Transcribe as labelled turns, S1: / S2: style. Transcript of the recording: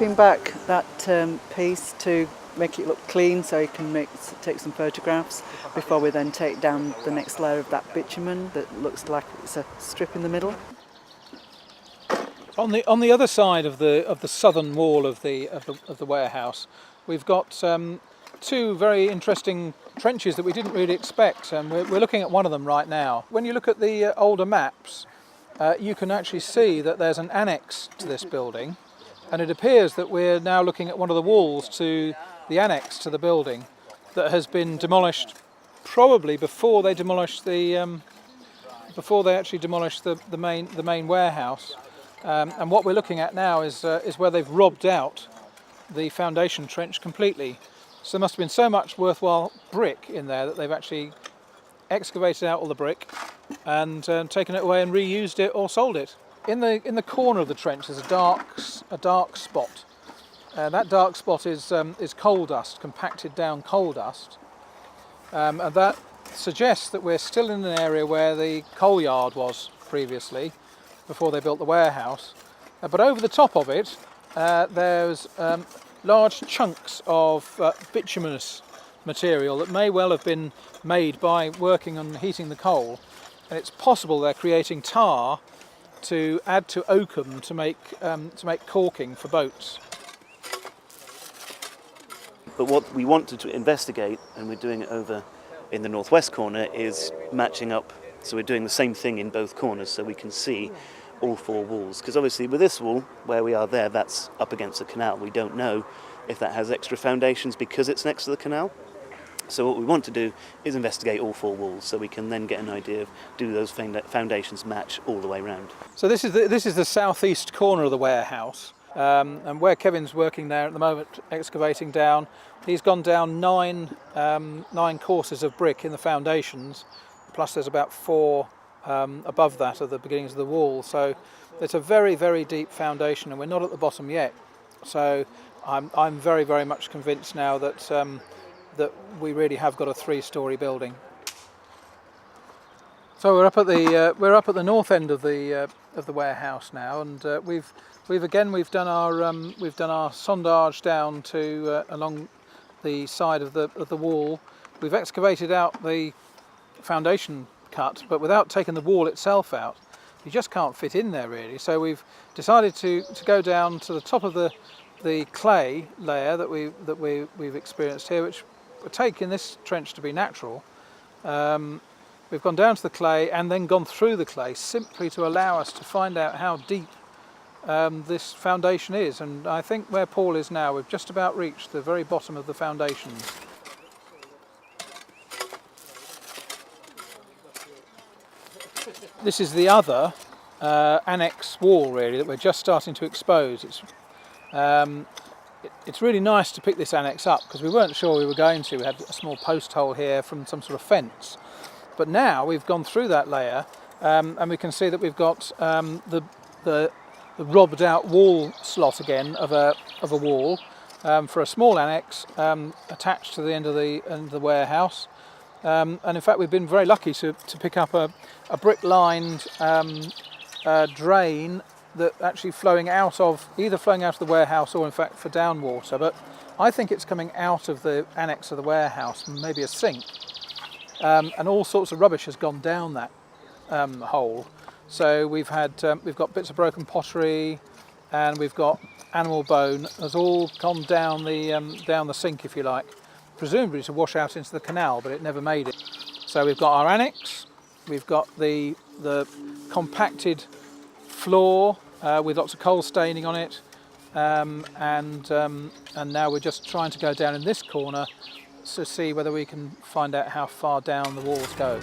S1: stripping back that piece to make it look clean so you can take some photographs before we then take down the next layer of that bitumen that looks like it's a strip in the middle.
S2: On the other side of the southern wall of the warehouse, we've got two very interesting trenches that we didn't really expect, and we're looking at one of them right now. When you look at the older maps, you can actually see that there's an annex to this building, and it appears that we're now looking at one of the walls to the annex to the building that has been demolished probably before they demolished the main warehouse. And what we're looking at now is where they've robbed out the foundation trench completely. So there must have been so much worthwhile brick in there that they've actually excavated out all the brick and taken it away and reused it or sold it. In the corner of the trench there's a dark spot. That dark spot is coal dust, compacted down coal dust, and that suggests that we're still in an area where the coal yard was previously, before they built the warehouse. But over the top of it there's large chunks of bituminous material that may well have been made by working on heating the coal, and it's possible they're creating tar to add to oakum to make caulking for boats.
S3: But what we wanted to investigate, and we're doing it over in the northwest corner, is matching up. So we're doing the same thing in both corners so we can see all four walls. Because obviously with this wall, where we are there, that's up against the canal. We don't know if that has extra foundations because it's next to the canal. So what we want to do is investigate all four walls so we can then get an idea of do those foundations match all the way around.
S2: So this is the southeast corner of the warehouse. And where Kevin's working there at the moment, excavating down, he's gone down nine courses of brick in the foundations, plus there's about 4 above that at the beginnings of the wall. So it's a very, very deep foundation, and we're not at the bottom yet. So I'm very, very much convinced now that that we really have got a 3-storey building. So we're up at the north end of the warehouse now, and we've done our sondage down to along the side of the wall. We've excavated out the foundation cut, but without taking the wall itself out. You just can't fit in there really. So we've decided to go down to the top of the clay layer that we've experienced here, which would take in this trench to be natural. We've gone down to the clay and then gone through the clay simply to allow us to find out how deep this foundation is, and I think where Paul is now, we've just about reached the very bottom of the foundations. This is the other annex wall really that we're just starting to expose. It's really nice to pick this annex up because we weren't sure we were going to. We had a small post hole here from some sort of fence, but now we've gone through that layer and we can see that we've got the robbed out wall slot again of a wall for a small annex attached to the end of the warehouse, and in fact we've been very lucky to pick up a brick lined drain that actually either flowing out of the warehouse or in fact for down water, but I think it's coming out of the annex of the warehouse, maybe a sink, and all sorts of rubbish has gone down that hole. So we've got bits of broken pottery, and we've got animal bone has all gone down the sink, if you like, presumably to wash out into the canal, but it never made it. So we've got our annex, we've got the compacted floor with lots of coal staining on it, and now we're just trying to go down in this corner to see whether we can find out how far down the walls go.